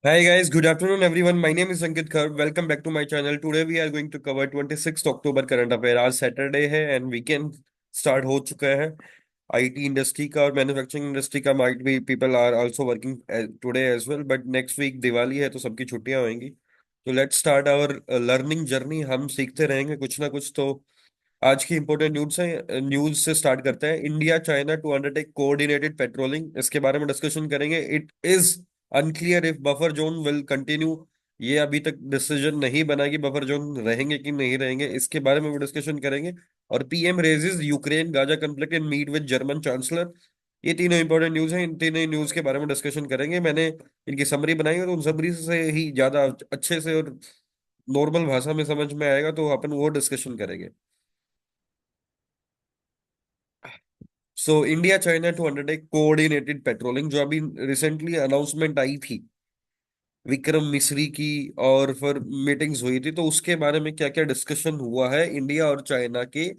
Hi guys, good afternoon everyone. My name is Ankit Khar. Welcome back to my channel. Today we are going to cover 26th October current affair. आज Saturday है and weekend start हो चुका है। IT industry का और manufacturing industry का might be people are also working today as well, but next week Diwali है तो सबकी छुट्टियां होंगी। तो let's start our learning journey. हम सीखते रहेंगे कुछ ना कुछ। तो आज की इंपॉर्टेंट न्यूज से स्टार्ट करते हैं। India China to undertake coordinated patrolling, इसके बारे में डिस्कशन करेंगे। It is unclear if buffer zone will continue. ये अभी तक डिसीजन नहीं बना कि बफर जोन रहेंगे कि नहीं रहेंगे, इसके बारे में भी डिस्कशन करेंगे। और PM raises Ukraine Gaza conflict in meet with German chancellor. ये तीनों इंपॉर्टेंट न्यूज हैं। इन तीनों न्यूज के बारे में डिस्कशन करेंगे। मैंने इनकी समरी बनाई और उन समरी से ही ज्यादा अच्छे से और नॉर्मल भाषा में समझ में आएगा तो अपन वो डिस्कशन करेंगे। So India China to undertake coordinated patrolling, जो अभी रिसेंटली अनाउंसमेंट आई थी विक्रम मिश्री की, और फिर मीटिंग्स हुई थी, तो उसके बारे में क्या क्या डिस्कशन हुआ है इंडिया और चाइना के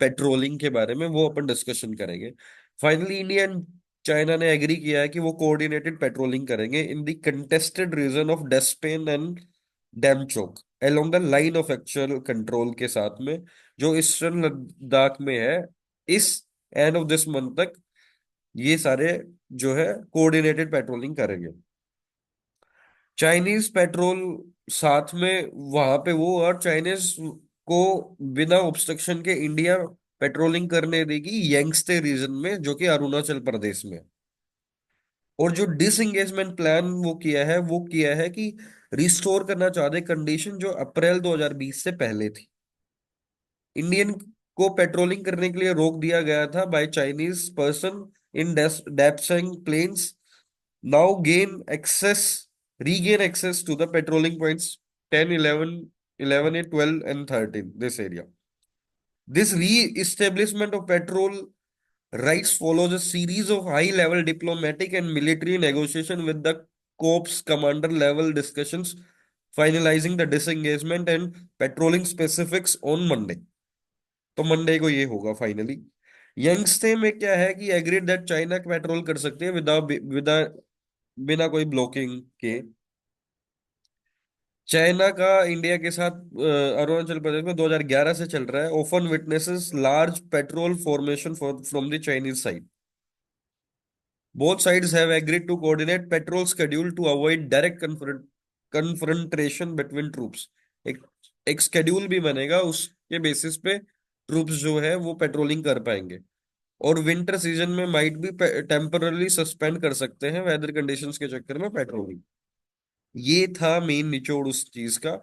पेट्रोलिंग के बारे में वो अपन डिस्कशन करेंगे। फाइनली इंडिया एंड चाइना ने एग्री किया है कि वो कोऑर्डिनेटेड पेट्रोलिंग करेंगे in the contested region of डेस्पेन and Demchok along the line of actual control के साथ में, जो ईस्टर्न लद्दाख में है। इस एंड ऑफ दिस मंथ तक ये सारे जो है कोऑर्डिनेटेड पेट्रोलिंग करेंगे। चाइनीज पेट्रोल साथ में वहां पे वो, और चाइनीज को बिना ऑब्स्ट्रक्शन के इंडिया पेट्रोलिंग करने देगी यंगस्टे रीजन में, जो कि अरुणाचल प्रदेश में है। और जो डिसंगेजमेंट प्लान वो किया है कि रिस्टोर करना चाहते कंडीशन जो अप्रैल 2020 से पहले थी। इंडियन को पेट्रोलिंग करने के लिए रोक दिया गया था by Chinese person in Depsang plains now regain access to the patrolling points 10, 11, 8, 12 and 13, this area. This re-establishment of patrol rights follows a series of high-level diplomatic and military negotiation with the corps commander level discussions, finalizing the disengagement and patrolling specifics on Monday. तो Monday को ये होगा finally. यंगस्टे में क्या है कि agreed that China petrol कर सकते हैं विदा बिना कोई ब्लॉकिंग के। चाइना का इंडिया के साथ अरुणाचल प्रदेश में 2011 से चल रहा है। Open witnesses large patrol formation from the Chinese side. Both sides have agreed to coordinate patrol schedule to avoid direct confrontation between troops. एक एक शेड्यूल भी बनेगा, उसके बेसिस पे ट्रूप्स जो है वो पेट्रोलिंग कर पाएंगे। और विंटर सीजन में माइट भी टेम्परली सस्पेंड कर सकते हैं वेदर कंडीशंस के चक्कर में पेट्रोलिंग। ये था मेन निचोड़ उस चीज का।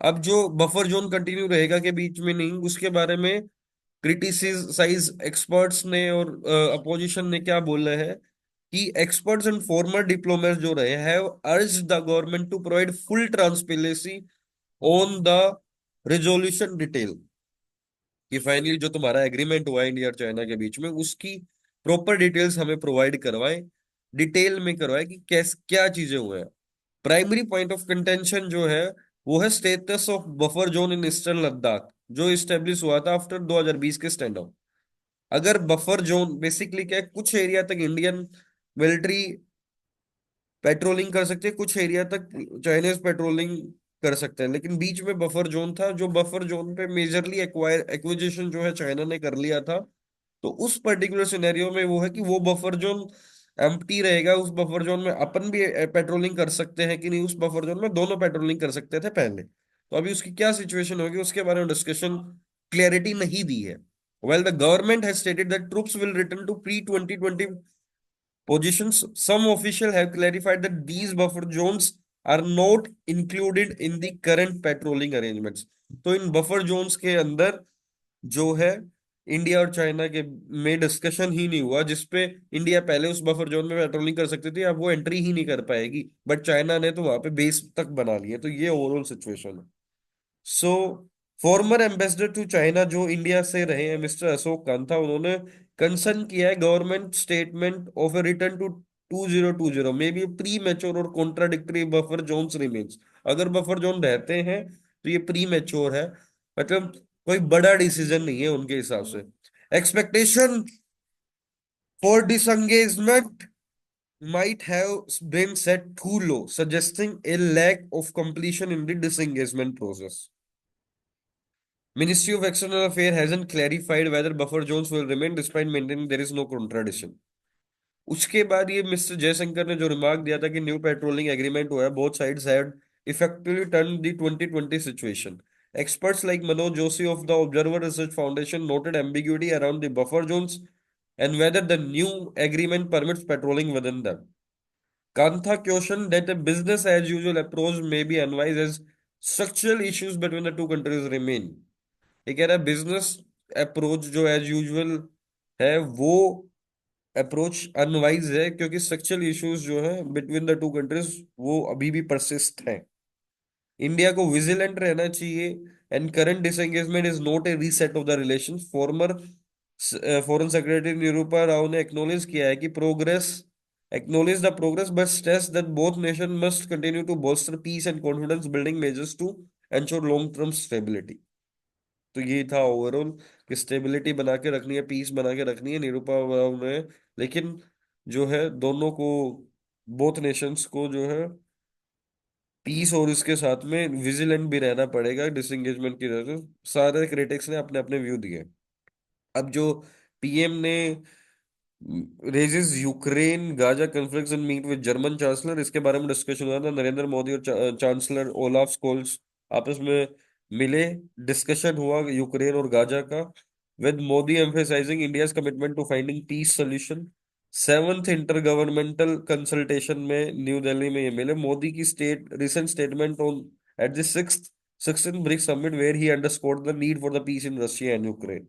अब जो बफर जोन कंटिन्यू रहेगा के बीच में नहीं, उसके बारे में क्रिटिसाइज एक्सपर्ट्स ने और अपोजिशन ने क्या बोला है कि एक्सपर्ट्स एंड फॉर्मर डिप्लोमेट्स जो रहे have urge the government to provide full transparency on the resolution detail, कि फाइनली जो तुम्हारा एग्रीमेंट हुआ है इंडिया और चाइना के बीच में उसकी प्रॉपर डिटेल्स हमें प्रोवाइड करवाए, डिटेल में करवाए कि कैस क्या चीजें हुए हैं। प्राइमरी पॉइंट ऑफ कंटेंशन जो है वो है status of buffer zone in eastern Ladakh, जो इस्टेब्लिश हुआ था आफ्टर 2020 के स्टैंड आउट। अगर बफर जोन बेसिकली क्या है, कुछ एरिया तक इंडियन मिलिट्री पेट्रोलिंग कर सकते हैं, कुछ एरिया तक चाइनीज पेट्रोलिंग कर सकते हैं, लेकिन बीच में बफर जोन था, जो बफर जोन पे मेजरली एक्विजिशन जो है चाइना ने कर लिया था। तो उस पर्टिकुलर सिनेरियो में वो है कि वो बफर जोन एम्प्टी रहेगा। उस बफर जोन में अपन भी पेट्रोलिंग कर सकते हैं कि नहीं, उस बफर जोन में दोनों पेट्रोलिंग कर सकते थे पहले। तो अभी उसकी क्या सिचुएशन होगी उसके बारे में डिस्कशन क्लैरिटी नहीं दी है। Well the government has stated that troops will return to pre 2020 positions. Some officials have clarified that these buffer zones are not included in the current patrolling arrangements. तो इन buffer Jones के अंदर जो है India और China के में discussion ही नहीं हुआ, जिसपे इंडिया पहले उस बफर जोन में पेट्रोलिंग कर सकती थी, अब वो एंट्री ही नहीं कर पाएगी। बट चाइना ने तो वहां पे बेस तक बना लिया। तो ये ओवरऑल सिचुएशन है। सो फॉर्मर एम्बेसडर टू चाइना जो इंडिया से रहे हैं मिस्टर अशोक कांता, उन्होंने कंसर्न किया है government statement of a return to 2020 में भी प्री मैच्योर और कॉन्ट्राडिक्टरी बफर जोन्स रिमेन्स। अगर बफर जोन रहते हैं तो ये प्री मैच्योर है, मतलब कोई बड़ा डिसीजन नहीं है उनके हिसाब से। Expectation for disengagement might have been set too low, suggesting a lack of completion in the disengagement process. Ministry of External Affairs hasn't clarified whether buffer zones will remain despite maintaining there is no contradiction. उसके बाद ये mister Jaishankar ने जो remark दिया था कि new patrolling agreement हुआ है, both sides had effectively turn the 2020 situation. Experts like Manoj Joshi of the Observer Research Foundation noted ambiguity around the buffer zones and whether the new agreement permits patrolling within them. Kantha cautioned that a business as usual approach may be unwise as structural issues between the two countries remain. ये कह रहा है business approach जो as usual है वो approach unwise है क्योंकि structural issues जो है बिटवीन द टू कंट्रीज वो अभी भी परसिस्ट है. इंडिया को विजिलेंट रहना चाहिए and current disengagement is not a reset of the relation. Farmer foreign secretary Nirupa Rao ने एक्नोलेज किया है कि progress acknowledge the progress but stress that both nations must continue to bolster peace and confidence building measures to ensure long term stability. तो ये था overall कि stability बना के रखनी है, पीस बना के रखनी है निरूपा राव ने. लेकिन जो है दोनों को, बोथ नेशंस को जो है पीस और इसके साथ में विजिलेंट भी रहना पड़ेगा डिसएंगेजमेंट की वजह से. सारे क्रिटिक्स ने अपने अपने व्यू दिए. अब जो पीएम ने raises Ukraine Gaza conflict and meet with German chancellor, इसके बारे में डिस्कशन हुआ था. नरेंद्र मोदी और चांसलर ओलाफ स्कोल्स आपस में मिले, डिस्कशन हुआ यूक्रेन और गाजा का, with Modi emphasising India's commitment to finding peace solution. Seventh intergovernmental consultation में न्यू दिल्ली में ये मिले. मोदी की state recent statement on at the sixth BRICS summit where he underscored the need for the peace in Russia and Ukraine.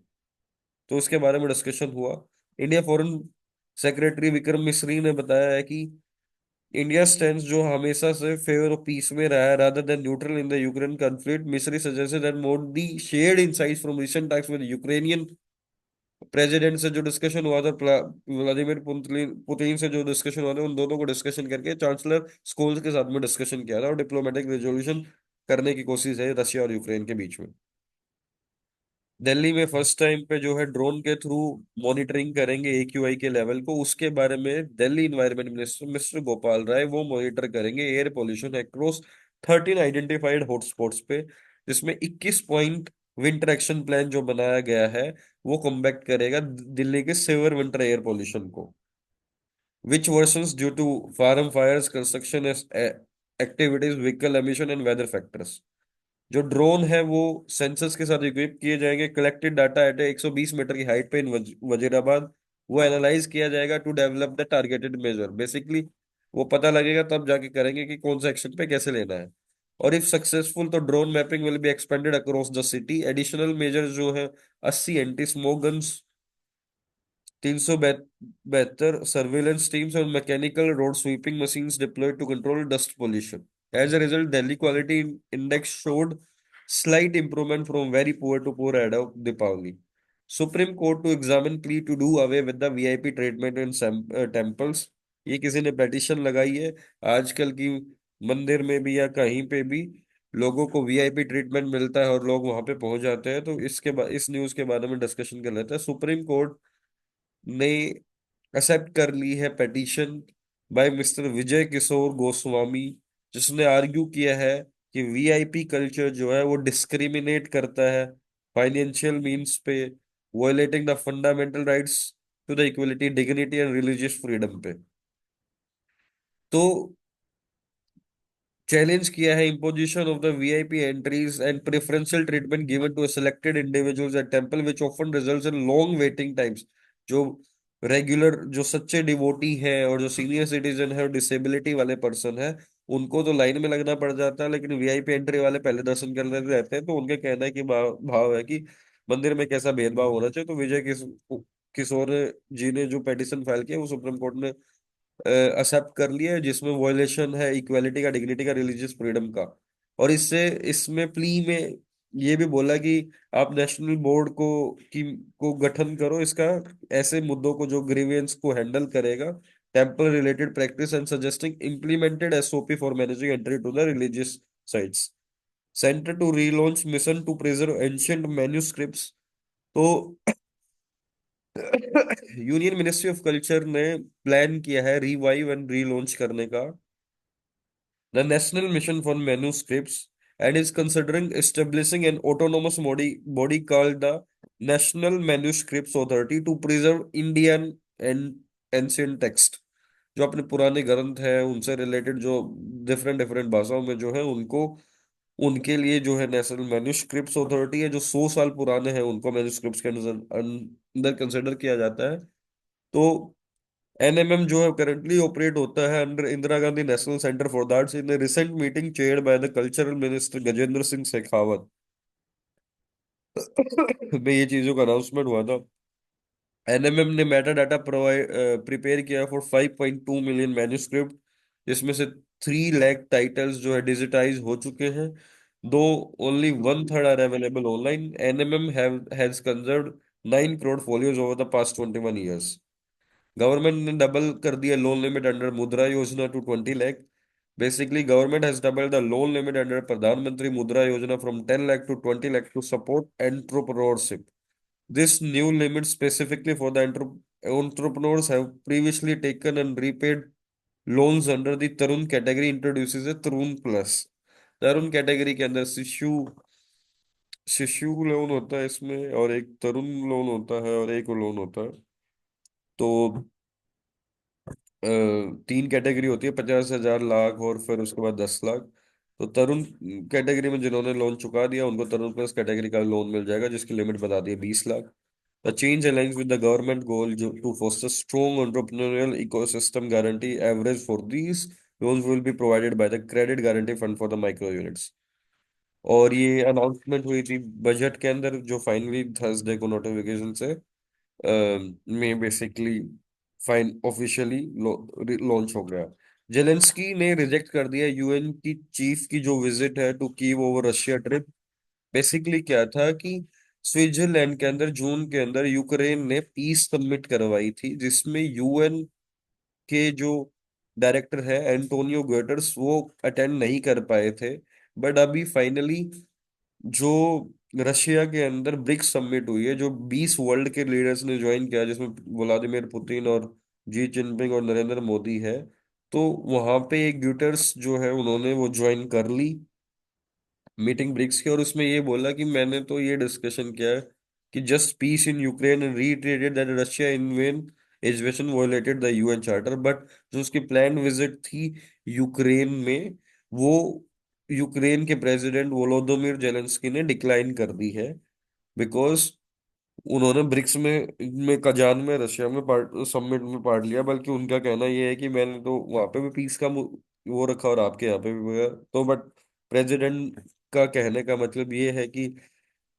तो उसके बारे में discussion हुआ. India foreign secretary Vikram Misri ने बताया है कि इंडिया स्टैंड जो हमेशा से फेवर ऑफ पीस में रहा है rather than neutral in the Ukraine conflict. Misri suggested that Modi shared insights from recent talks with Ukrainian president से जो डिस्कशन हुआ था, व्लादिमीर पुतिन से जो डिस्कशन हुआ था, उन दोनों को डिस्कशन करके चांसलर स्कोल्स के साथ में डिस्कशन किया था और डिप्लोमेटिक रेजोल्यूशन करने की कोशिश है रशिया और यूक्रेन के बीच में. दिल्ली में फर्स्ट टाइम पे जो है ड्रोन के थ्रू मॉनिटरिंग करेंगे एक्यूआई के लेवल को. उसके बारे में Delhi environment minister mister Gopal Rai वो मॉनिटर करेंगे air pollution across 13 identified hotspots पे, जिसमें 21 पॉइंट विंटर एक्शन प्लान जो बनाया गया है वो कॉम्बैक्ट करेगा दिल्ली के सिवियर विंटर एयर पोल्यूशन को. Which worsens due to farm fires, construction activities, vehicle emission and weather factors. जो ड्रोन है वो सेंसर्स के साथ इक्विप किए जाएंगे. कलेक्टेड डाटा एट 120 मीटर की हाइट पे इन वजीराबाद वो एनालाइज किया जाएगा to develop the targeted measure. Basically वो पता लगेगा तब जाके करेंगे कि कौन सा एक्शन पे कैसे लेना है. और इफ सक्सेसफुल तो drone mapping will be expanded across the city. Additional measure जो है 80 anti smoke guns, 372 surveillance teams और mechanical road sweeping machines deployed to control dust pollution. As a result, Delhi Quality Index showed slight improvement from very poor to poor ahead of Deepavali. Supreme Court to examine plea to do away with the VIP treatment in temples. ये किसी ने petition लगाई है. आजकल की मंदिर में भी या कहीं पे भी लोगों को वीआईपी ट्रीटमेंट मिलता है और लोग वहां पे पहुंच जाते हैं. तो इसके बाद इस न्यूज के बारे में डिस्कशन कर लेते हैं. सुप्रीम कोर्ट ने एक्सेप्ट कर ली है पेटिशन बाय मिस्टर विजय किशोर गोस्वामी, जिसने आर्ग्यू किया है कि वीआईपी कल्चर जो है वो डिस्क्रिमिनेट करता है फाइनेंशियल मींस पे, violating the fundamental rights to the equality, dignity and religious freedom पे. तो चैलेंज किया है imposition of the VIP entries and preferential treatment given to selected individuals at temple which often results in long waiting times. जो regular जो सच्चे devotee हैं और जो सीनियर सिटीजन है और डिसेबिलिटी वाले पर्सन है उनको तो लाइन में लगना पड़ जाता है, लेकिन वीआईपी एंट्री वाले पहले दर्शन कर लेते रहते हैं. तो उनका कहना है कि भाव है कि मंदिर में कैसा भेदभाव होना चाहिए. तो किशोर जी ने जो पेटिशन फाइल किया वो सुप्रीम कोर्ट ने एक्सेप्ट कर लिया है, जिसमें वॉयलेशन है इक्वालिटी का, डिग्निटी का, रिलीजियस फ्रीडम का. और इससे इसमें प्ली में ये भी बोला कि आप नेशनल बोर्ड को गठन करो इसका, ऐसे मुद्दों को जो ग्रीवियंस को हैंडल करेगा, temple related practice and suggesting implemented SOP for managing entry to the religious sites. Centre to relaunch mission to preserve ancient manuscripts. तो यूनियन मिनिस्ट्री ऑफ कल्चर ने प्लान किया है रिवाइव एंड रीलॉन्च करने का the National Mission for Manuscripts and is considering establishing an autonomous body called the National Manuscripts Authority to preserve Indian and ancient text. जो अपने पुराने ग्रंथ हैं उनसे रिलेटेड जो डिफरेंट डिफरेंट भाषाओं में जो है उनको उनके लिए जो है नेशनल मैन्युस्क्रिप्ट्स अथॉरिटी है जो 100 साल पुराने हैं उनको मैन्युस्क्रिप्ट्स के अंदर अंदर कंसिडर किया जाता है। तो एनएमएम जो है करंटली ऑपरेट होता है under Indira Gandhi national centre for the arts in recent meeting chaired by the cultural minister Gajendra Singh Shekhawat में ये चीजों का अनाउंसमेंट हुआ था। एनएमएम ने मेटा डाटा प्रोवाइड प्रिपेयर किया फॉर 5.2 मिलियन मैन्युस्क्रिप्ट जिसमें से 3 लाख टाइटल्स जो है डिजिटाइज हो चुके हैं दो only one third are available online. NMM has conserved 9 crore folios over the past 21 years. Government ने डबल कर दिया loan limit under Mudra Yojana to 20 lakh. Basically government has double the loan limit under Pradhan Mantri Mudra Yojana from 10 lakh to 20 lakh to support entrepreneurship. This new limit specifically for the entrepreneurs have previously taken and repaid loans under the Tarun category introduces A Tarun plus. Tarun category के अंदर शिशु शिशु loan होता है इसमें और एक तरुण loan होता है और एक लोन होता है। तो 3 कैटेगरी होती है 50,000 लाख और फिर उसके बाद 10 लाख। तो तरुण कैटेगरी में जिन्होंने लोन चुका दिया उनको तरुण प्लस कैटेगरी का लोन मिल जाएगा जिसकी लिमिट बता दी है 20 lakh. The change aligns with the government goal to foster strong entrepreneurial ecosystem guarantee average for these loans will be provided by the credit guarantee fund for the micro units। और ये announcement हुई थी budget के अंदर जो finally Thursday को notification से में बेसिकली फाइन ऑफिशियली लॉन्च हो गया। जेलेंस्की ने रिजेक्ट कर दिया यूएन की चीफ की जो विजिट है to Kyiv over Russia trip. Basically क्या था कि स्विट्जरलैंड के अंदर जून के अंदर यूक्रेन ने पीस सबमिट करवाई थी जिसमें यूएन के जो डायरेक्टर है एंटोनियो गुटेरेस वो अटेंड नहीं कर पाए थे। बट अभी फाइनली जो रशिया के अंदर ब्रिक्स समिट हुई है जो 20 वर्ल्ड के लीडर्स ने ज्वाइन किया जिसमें व्लादिमीर पुतिन और जी जिनपिंग और नरेंद्र मोदी है। तो वहां पे एक ग्यूटर्स जो है उन्होंने वो ज्वाइन कर ली मीटिंग ब्रिक्स की और उसमें ये बोला कि मैंने तो ये डिस्कशन किया है कि just peace in Ukraine and reiterated that Russia invasion violated the UN charter. But जो उसकी प्लान विजिट थी यूक्रेन में वो यूक्रेन के प्रेसिडेंट वोलोदोमिर जेलेंस्की ने डिक्लाइन कर दी है बिकॉज उन्होंने ब्रिक्स में कजान में रशिया में पार्ट समिट में पार्ट लिया। बल्कि उनका कहना यह है कि मैंने तो वहां पे भी पीस का वो रखा और आपके यहाँ पे भी हुआ तो बट प्रेसिडेंट का कहने का मतलब ये है कि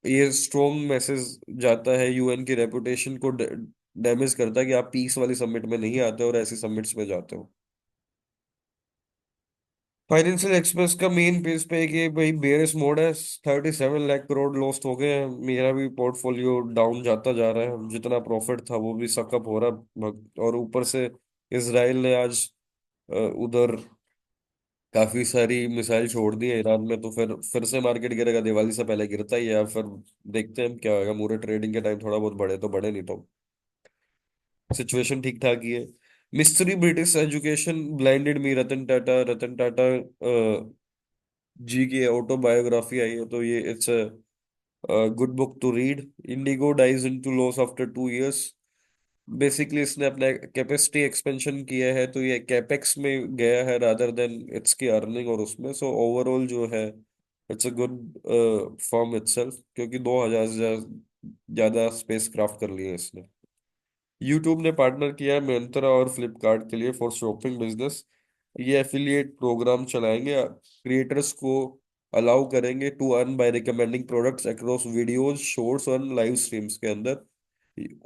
ये स्ट्रॉन्ग मैसेज जाता है यूएन की रेपुटेशन को डैमेज करता है कि आप पीस वाली समिट में नहीं आते और ऐसी समिट्स में जाते हो। फाइनेंशियल एक्सप्रेस का मेन पेज पे है कि भाई बेयरिश मोड है 37 लाख करोड़ लॉस्ट हो गए हैं। मेरा भी पोर्टफोलियो डाउन जाता जा रहा है जितना प्रॉफिट था वो भी सकअप हो रहा है। और ऊपर से इसराइल ने आज उधर काफी सारी मिसाइल छोड़ दी है ईरान में तो फिर से मार्केट गिरेगा। दिवाली से पहले गिरता ही है। अब फिर देखते हैं क्या होगा। पूरे ट्रेडिंग के टाइम थोड़ा बहुत बढ़े तो बढ़े नहीं तो सिचुएशन ठीक ठाक ही है। Mystery British education blinded me Ratan Tata ji की ऑटोबायोग्राफी आई है तो ये it's a good book to read. IndiGo dives into loss after 2 years. Basically इसने अपना कैपेसिटी एक्सपेंशन किया है तो ये कैपेक्स में गया है रादर देन इट्स की अर्निंग और उसमें सो ओवरऑल जो है it's a good form itself क्योंकि 2,000 से ज्यादा स्पेस क्राफ्ट कर लिए इसने। यूट्यूब ने पार्टनर किया है मिंत्रा और फ्लिपकार्ट के लिए फॉर शॉपिंग बिजनेस। ये एफिलिएट प्रोग्राम चलाएंगे क्रिएटर्स को अलाउ करेंगे to earn by recommending products across videos shorts और लाइव स्ट्रीम्स के अंदर।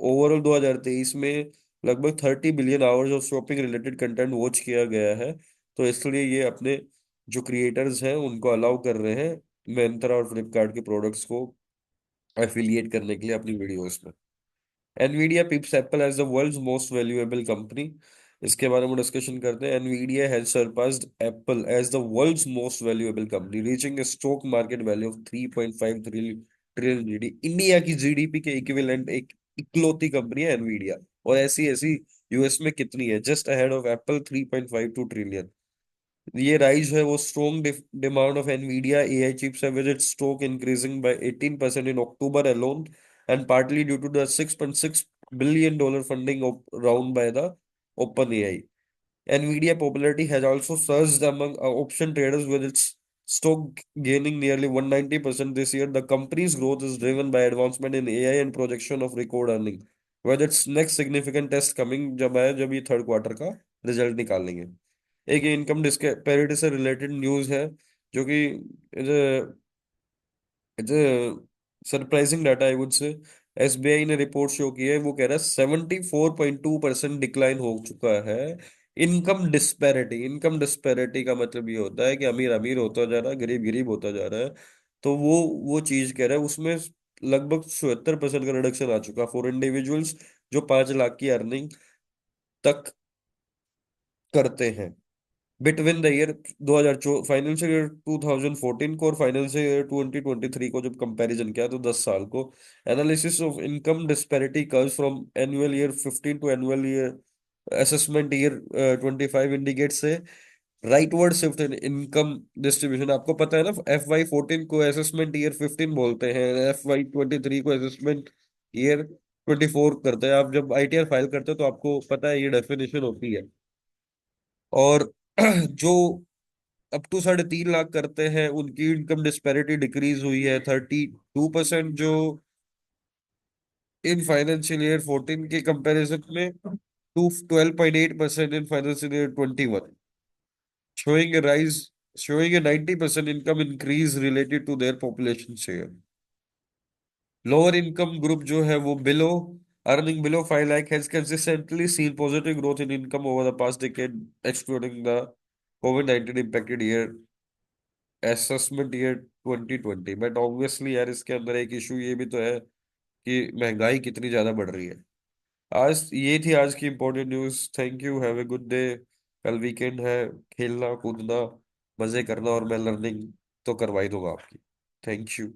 ओवरऑल 2023 में लगभग 30 billion hours of shopping related content watch किया गया है। तो इसलिए ये अपने जो क्रिएटर्स हैं उनको अलाउ कर रहे हैं मिंत्रा और फ्लिपकार्ट के प्रोडक्ट्स को एफिलिएट करने के लिए अपनी वीडियोस में। Nvidia pips Apple as the world's most valuable company. इसके बारे में डिस्कशन करते हैं। Nvidia has surpassed Apple as the world's most valuable company reaching a stock market value of 3.5 trillion GD India की जीडीपी के equivalent एक इकलौती company है एनवीडिया। और ऐसी ऐसी यूएस में कितनी है, just ahead of Apple 3.52 trillion. ये राइज है वो strong demand of Nvidia AI chips है, with its stock increasing by 18% in October alone, and partly due to the $6.6 billion funding round by the OpenAI. Nvidia popularity has also surged among option traders, with its stock gaining nearly 190% this year. The company's growth is driven by advancement in AI and projection of record earning, with its next significant test coming जब ये third quarter का result निकालेंगे। एक income disparity से related news है, जो कि surprising data I would say. SBI ने रिपोर्ट शो की है, वो कह रहा है 74.2% डिक्लाइन हो चुका है इनकम डिस्पैरिटी। इनकम डिस्पैरिटी का मतलब ये होता है कि अमीर अमीर होता जा रहा है, गरीब गरीब होता जा रहा है। तो वो चीज कह रहा है उसमें लगभग 76% का रिडक्शन आ चुका फॉर इंडिविजुअल्स जो 5 लाख की अर्निंग तक करते हैं। Between the year 2000 financial year 2014 को और फाइनेंशियल ईयर 2023 को जब कंपैरिजन किया तो 10 साल को। Analysis of income disparity curves from annual year 15 to annual year assessment year 25 indicate से rightward shift in income distribution. आपको पता है ना, FY14 को असेसमेंट ईयर 15 बोलते हैं, FY23 को असेसमेंट ईयर 24 करते हैं। आप जब आईटीआर फाइल करते हो तो आपको पता है ये डेफिनेशन होती है। और जो अप टू 3.5 लाख करते हैं उनकी इनकम डिस्पैरिटी डिक्रीज हुई है 32%, जो इन फाइनेंशियल ईयर 14 के कंपैरिजन में to 12.8% in financial year 21, showing a rise, showing a 90% income increase related to their population share. Lower income group जो है वो below earning below 5 lakh has consistently seen positive growth in income over the past decade, excluding the COVID 19 impacted year assessment year 2020। But obviously यार इसके अंदर एक issue ये भी तो है कि महंगाई कितनी ज्यादा बढ़ रही है। आज ये थी आज की important news. Thank you, have a good day. कल वीकेंड है, खेलना कूदना मजे करना, और मैं लर्निंग तो करवा ही दूंगा आपकी। Thank you.